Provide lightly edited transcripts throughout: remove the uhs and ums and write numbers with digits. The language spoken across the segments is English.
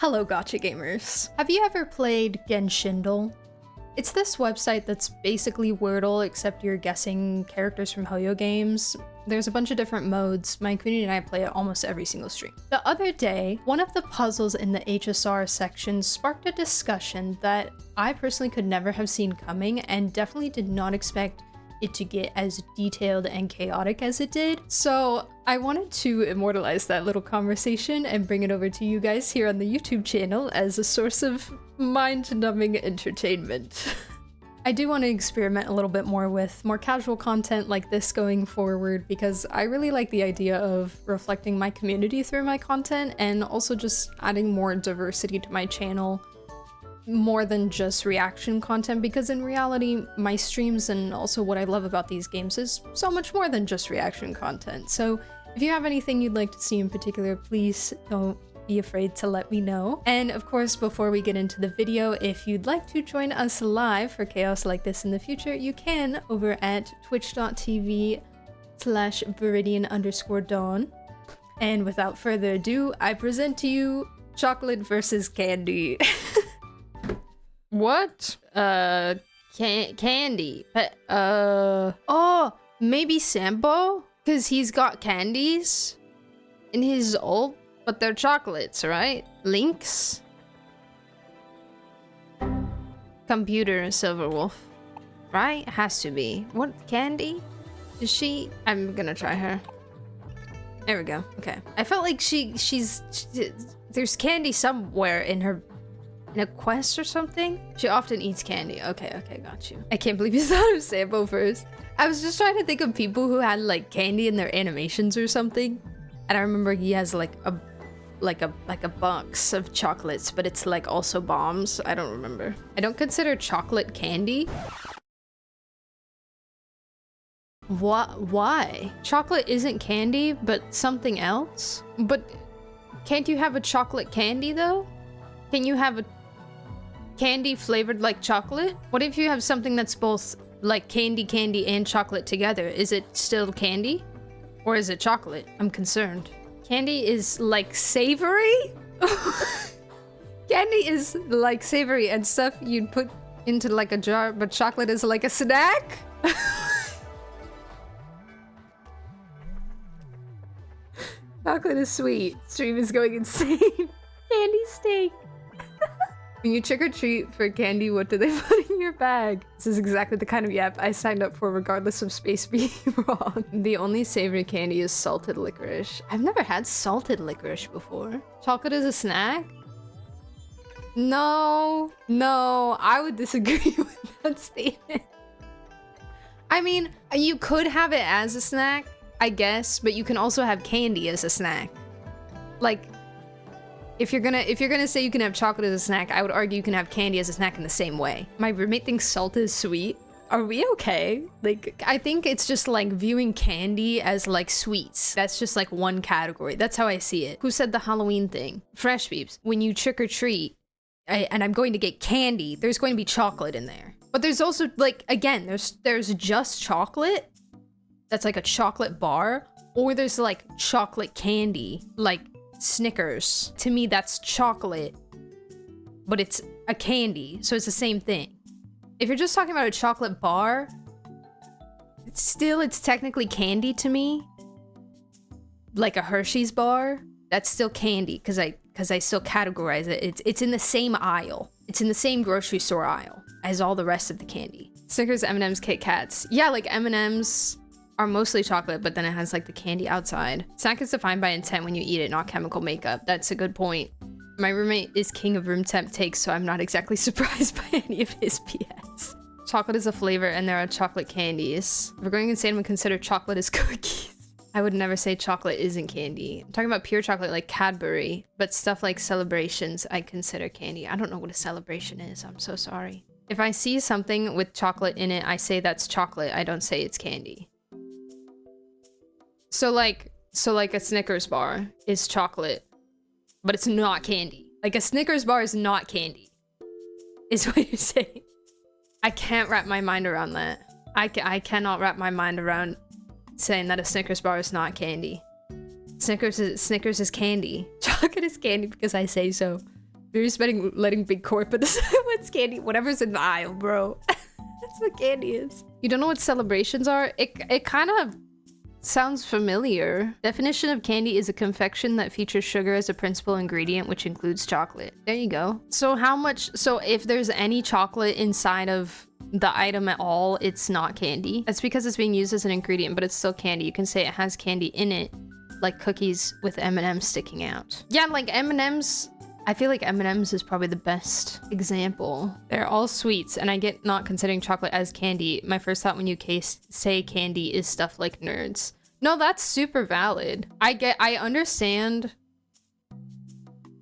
Hello Gotcha Gamers! Have you ever played Genshin? It's this website that's basically Wordle except you're guessing characters from Hoyo games. There's a bunch of different modes. My community and I play it almost every single stream. The other day, one of the puzzles in the HSR section sparked a discussion that I personally could never have seen coming and definitely did not expect it to get as detailed and chaotic as it did. So I wanted to immortalize that little conversation and bring it over to you guys here on the YouTube channel as a source of mind-numbing entertainment. I do want to experiment a little bit more with more casual content like this going forward because I really like the idea of reflecting my community through my content and also just adding more diversity to my channel. More than just reaction content, because in reality my streams and also what I love about these games is so much more than just reaction content. So if you have anything you'd like to see in particular, please don't be afraid to let me know. And of course, before we get into the video, if you'd like to join us live for chaos like this in the future, you can over at twitch.tv/Viridian_Dawn. And without further ado, I present to you chocolate versus candy. What? Candy. Oh, maybe Sambo? Because he's got candies in his ult, But they're chocolates, right? Links? Computer Silverwolf. Right? Has to be. What? Candy? Is she? I'm gonna try her. There we go. Okay. I felt like there's candy somewhere in her... in a quest or something? She often eats candy. Okay, got you. I can't believe you thought of Sambo first. I was just trying to think of people who had like candy in their animations or something. And I remember he has like a box of chocolates, but it's like also bombs. I don't remember. I don't consider chocolate candy. Why? Chocolate isn't candy, but something else? But can't you have a chocolate candy though? Can you have a candy flavored like chocolate? What if you have something that's both like candy and chocolate together? Is it still candy? Or is it chocolate? I'm concerned. Candy is like savory? Candy is like savory and stuff you'd put into like a jar, but chocolate is like a snack? Chocolate is sweet. Stream is going insane. Candy steak. When you trick or treat for candy, what do they put in your bag? This is exactly the kind of yap I signed up for regardless of space being wrong. The only savory candy is salted licorice. I've never had salted licorice before. Chocolate is a snack? No, I would disagree with that statement. I mean, you could have it as a snack, I guess, but you can also have candy as a snack. Like, If you're gonna say you can have chocolate as a snack, I would argue you can have candy as a snack in the same way. My roommate thinks salt is sweet. Are we okay? Like, I think it's just like viewing candy as like sweets. That's just like one category. That's how I see it. Who said the Halloween thing? Fresh Peeps. When you trick or treat, and I'm going to get candy, there's going to be chocolate in there. But there's also like, again, there's just chocolate. That's like a chocolate bar, or there's like chocolate candy, like Snickers. To me, that's chocolate, but it's a candy, so it's the same thing. If you're just talking about a chocolate bar, it's technically candy to me. Like a Hershey's bar, that's still candy because I still categorize it. It's in the same aisle. It's in the same grocery store aisle as all the rest of the candy. Snickers, M&Ms, Kit Kats. Yeah, like M&Ms are mostly chocolate, but then it has like the candy outside. Snack is defined by intent when you eat it, not chemical makeup. That's a good point. My roommate is king of room temp takes, so I'm not exactly surprised by any of his BS. Chocolate is a flavor and there are chocolate candies. If we're going insane, we consider chocolate as cookies. I would never say chocolate isn't candy. I'm talking about pure chocolate like Cadbury, but stuff like celebrations I consider candy. I don't know what a celebration is. I'm so sorry. If I see something with chocolate in it, I say that's chocolate. I don't say it's candy. So like a Snickers bar is chocolate, but it's not candy. Like a Snickers bar is not candy, is what you're saying. I can't wrap my mind around that. I cannot wrap my mind around saying that a Snickers bar is not candy. Snickers is candy. Chocolate is candy because I say so. You're spending letting big corporate decide what's candy. Whatever's in the aisle, bro. That's what candy is. You don't know what celebrations are? It kind of sounds familiar. Definition of candy is a confection that features sugar as a principal ingredient, which includes chocolate. There you go. So how much, so if there's any chocolate inside of the item at all, it's not candy. That's because it's being used as an ingredient, but it's still candy. You can say it has candy in it, like cookies with M&Ms sticking out. Yeah, like M&Ms, I feel like M&Ms is probably the best example. They're all sweets, and I get not considering chocolate as candy. My first thought when you say candy is stuff like nerds. No, that's super valid. I understand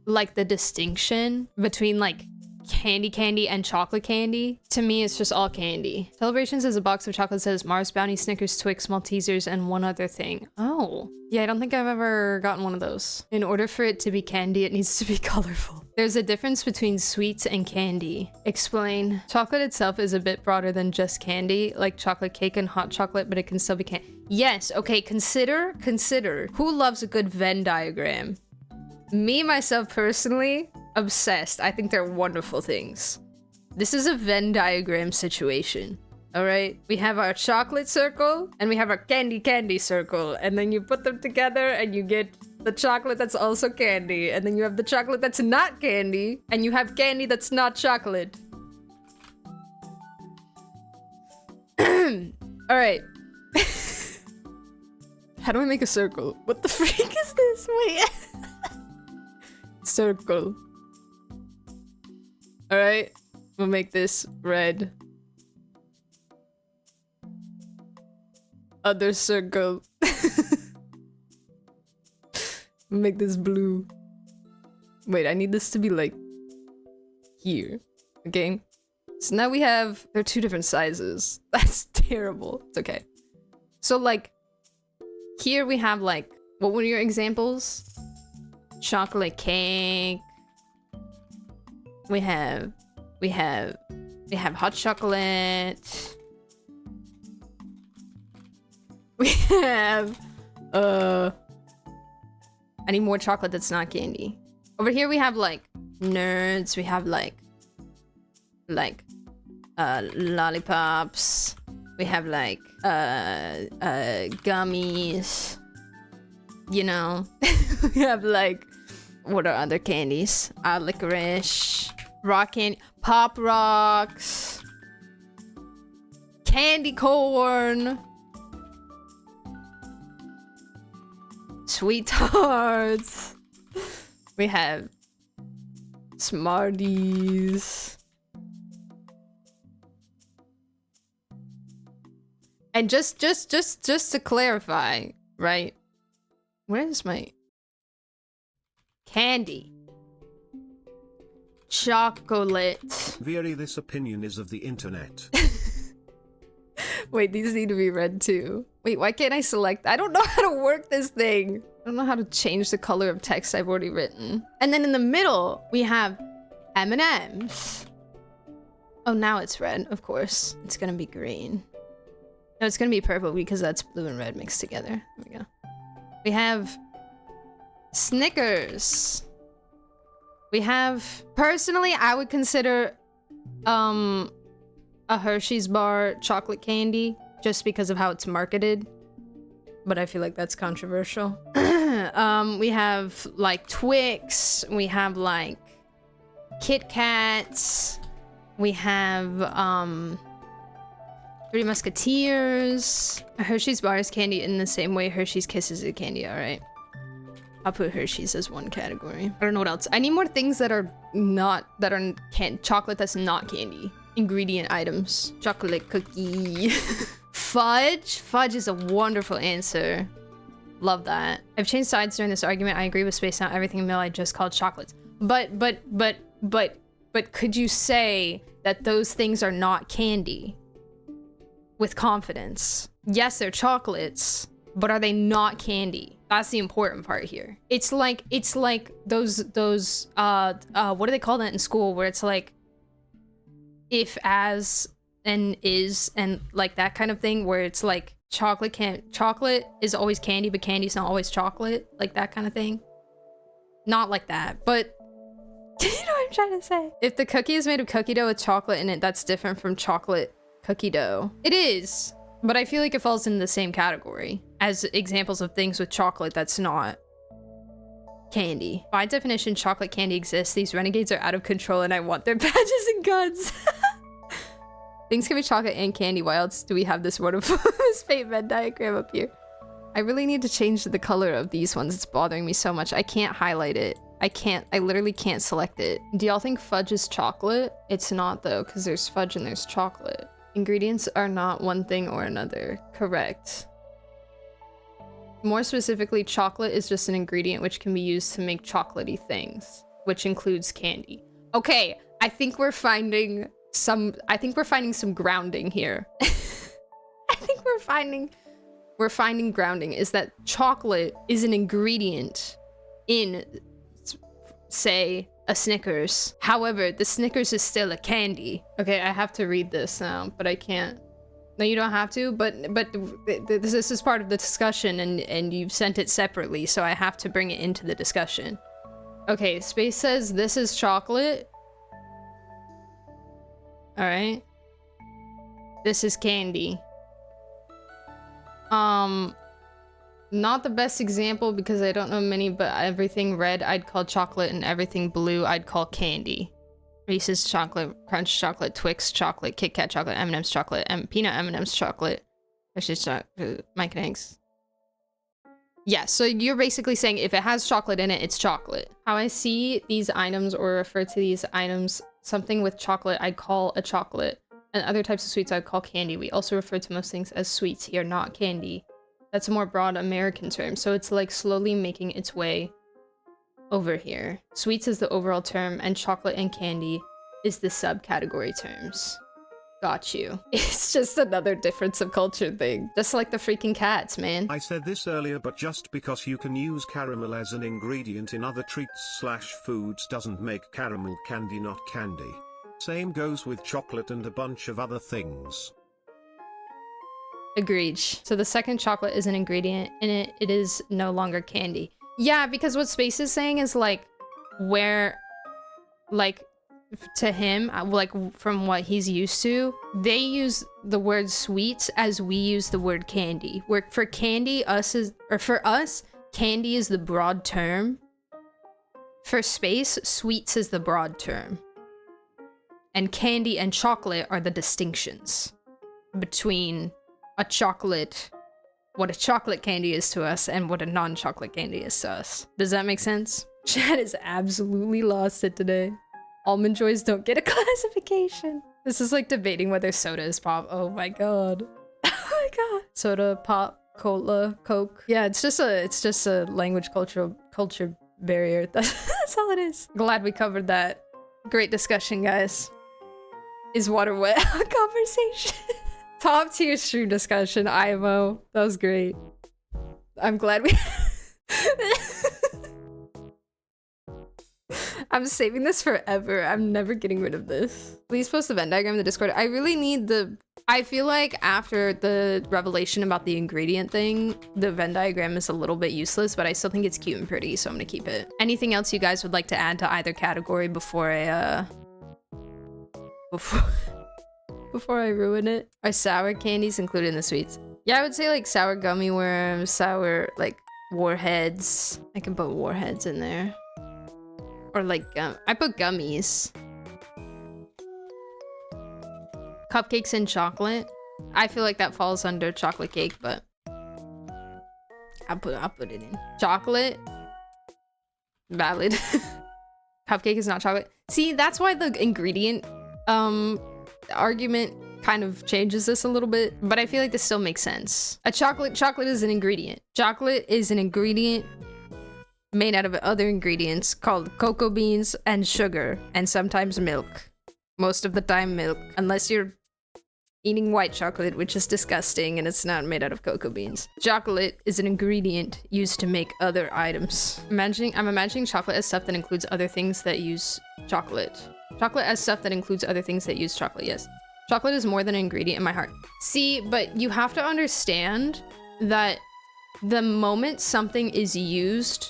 like the distinction between like candy and chocolate candy. To me, it's just all candy. Celebrations is a box of chocolates that says Mars, Bounty, Snickers, Twix, Maltesers, and one other thing. Oh. Yeah, I don't think I've ever gotten one of those. In order for it to be candy, it needs to be colorful. There's a difference between sweets and candy. Explain. Chocolate itself is a bit broader than just candy, like chocolate cake and hot chocolate, but it can still be candy. Yes, okay, consider. Who loves a good Venn diagram? Me, myself, personally, obsessed. I think they're wonderful things. This is a Venn diagram situation. All right, we have our chocolate circle and we have our candy circle, and then you put them together and you get the chocolate that's also candy, and then you have the chocolate that's not candy, and you have candy that's not chocolate. All right. How do I make a circle? What the freak is this? Wait. Circle. All right, we'll make this red. Other circle. Make this blue. Wait, I need this to be like here. Okay. So now we have, they're two different sizes. That's terrible. It's okay. So like here we have like, what were your examples? Chocolate cake. We have hot chocolate. We have I need more chocolate that's not candy. Over here we have like nerds, we have like lollipops, we have like gummies, you know. We have like, what are other candies? Licorice, rock candy, pop rocks, candy corn, sweet tarts. We have Smarties. And just to clarify, right? Where is my candy? Chocolate. Very, this opinion is of the internet. Wait, these need to be red too. Wait, why can't I select? I don't know how to work this thing. I don't know how to change the color of text I've already written. And then in the middle, we have M&Ms. Oh, now it's red, of course. It's gonna be green. No, it's gonna be purple because that's blue and red mixed together. There we go. We have Snickers. We have, personally, I would consider a Hershey's bar chocolate candy just because of how it's marketed, but I feel like that's controversial. We have like Twix, we have like Kit Kats, we have Three Musketeers. A Hershey's bar is candy in the same way Hershey's Kisses is candy. All right, I'll put Hershey's as one category. I don't know what else. I need more things that are not, that are chocolate that's not candy. Ingredient items. Chocolate cookie. Fudge. Fudge is a wonderful answer. Love that. I've changed sides during this argument. I agree with Space Out. Everything in Mill I just called chocolates. But could you say that those things are not candy? With confidence. Yes, they're chocolates, but are they not candy? That's the important part here. It's like those what do they call that in school, where it's like if, as, and is, and like that kind of thing, where it's like chocolate is always candy, but candy's not always chocolate, like that kind of thing. Not like that, but You know what I'm trying to say? If the cookie is made of cookie dough with chocolate in it, that's different from chocolate cookie dough. It is, but I feel like it falls in the same category as examples of things with chocolate that's not candy. By definition, chocolate candy exists. These renegades are out of control and I want their badges and guns. Things can be chocolate and candy. Why else do we have this wonderful fate Venn diagram up here? I really need to change the color of these ones. It's bothering me so much. I can't highlight it. I literally can't select it. Do y'all think fudge is chocolate? It's not though, because there's fudge and there's chocolate. Ingredients are not one thing or another. Correct. More specifically, chocolate is just an ingredient which can be used to make chocolatey things, which includes candy. Okay, I think we're finding some grounding here. I think we're finding grounding is that chocolate is an ingredient in, say, a Snickers. However, the Snickers is still a candy. Okay, I have to read this now, but I can't. No, you don't have to, but this is part of the discussion and you've sent it separately, so I have to bring it into the discussion. Okay, Space says this is chocolate. All right. This is candy. Not the best example because I don't know many, but everything red I'd call chocolate and everything blue I'd call candy. Reese's chocolate, Crunch chocolate, Twix chocolate, Kit Kat chocolate, M&M's chocolate, peanut M&M's chocolate, Hershey's chocolate, Mike and Eggs. Yeah, so you're basically saying if it has chocolate in it, it's chocolate. How I see these items or refer to these items, something with chocolate I'd call a chocolate, and other types of sweets I'd call candy. We also refer to most things as sweets here, not candy. That's a more broad American term, so it's like slowly making its way over here. Sweets is the overall term, and chocolate and candy is the subcategory terms. Got you. It's just another difference of culture thing. Just like the freaking cats, man. I said this earlier, but just because you can use caramel as an ingredient in other treats/foods doesn't make caramel candy not candy. Same goes with chocolate and a bunch of other things. Agreed. So the second chocolate is an ingredient in it. It is no longer candy. Yeah, because what Space is saying is like where, like, to him, like from what he's used to, they use the word sweets as we use the word candy. Where for candy, for us, candy is the broad term. For Space, sweets is the broad term. And candy and chocolate are the distinctions between a chocolate, what a chocolate candy is to us and what a non-chocolate candy is to us. Does that make sense? Chad is absolutely lost it today. Almond Joys don't get a classification. This is like debating whether soda is pop. Oh my god. Oh my god. Soda, pop, cola, Coke. Yeah, it's just a language culture barrier. That's all it is. Glad we covered that. Great discussion, guys. Is water wet? Conversation. Top tier stream discussion, IMO. That was great. I'm glad we... I'm saving this forever. I'm never getting rid of this. Please post the Venn diagram in the Discord. I really need the... I feel like after the revelation about the ingredient thing, the Venn diagram is a little bit useless, but I still think it's cute and pretty, so I'm gonna keep it. Anything else you guys would like to add to either category before I, before I ruin it? Are sour candies included in the sweets? Yeah, I would say like sour gummy worms, sour like warheads. I can put warheads in there. Or like I put gummies. Cupcakes and chocolate. I feel like that falls under chocolate cake, but I'll put it in. Chocolate. Valid. Cupcake is not chocolate. See, that's why the ingredient argument kind of changes this a little bit, but I feel like this still makes sense. Chocolate is an ingredient. Chocolate is an ingredient made out of other ingredients called cocoa beans and sugar, and sometimes milk. Most of the time milk, unless you're eating white chocolate, which is disgusting and it's not made out of cocoa beans. Chocolate is an ingredient used to make other items. I'm imagining chocolate as stuff that includes other things that use chocolate. Chocolate as stuff that includes other things that use chocolate, yes. Chocolate is more than an ingredient in my heart. See, but you have to understand that the moment something is used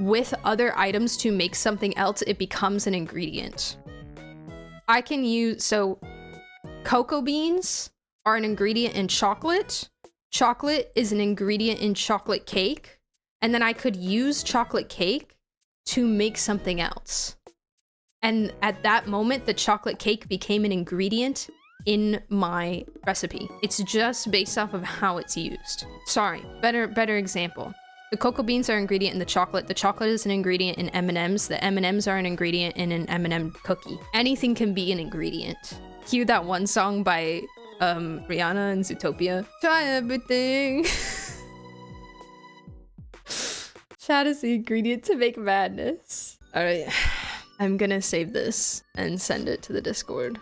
with other items to make something else, it becomes an ingredient. I can use, so cocoa beans are an ingredient in chocolate. Chocolate is an ingredient in chocolate cake. And then I could use chocolate cake to make something else. And at that moment, the chocolate cake became an ingredient in my recipe. It's just based off of how it's used. Sorry, better example. The cocoa beans are an ingredient in the chocolate. The chocolate is an ingredient in M&Ms. The M&Ms are an ingredient in an M&M cookie. Anything can be an ingredient. Cue that one song by Rihanna and Zootopia. Try everything. Chat is the ingredient to make madness. All right, I'm gonna save this and send it to the Discord.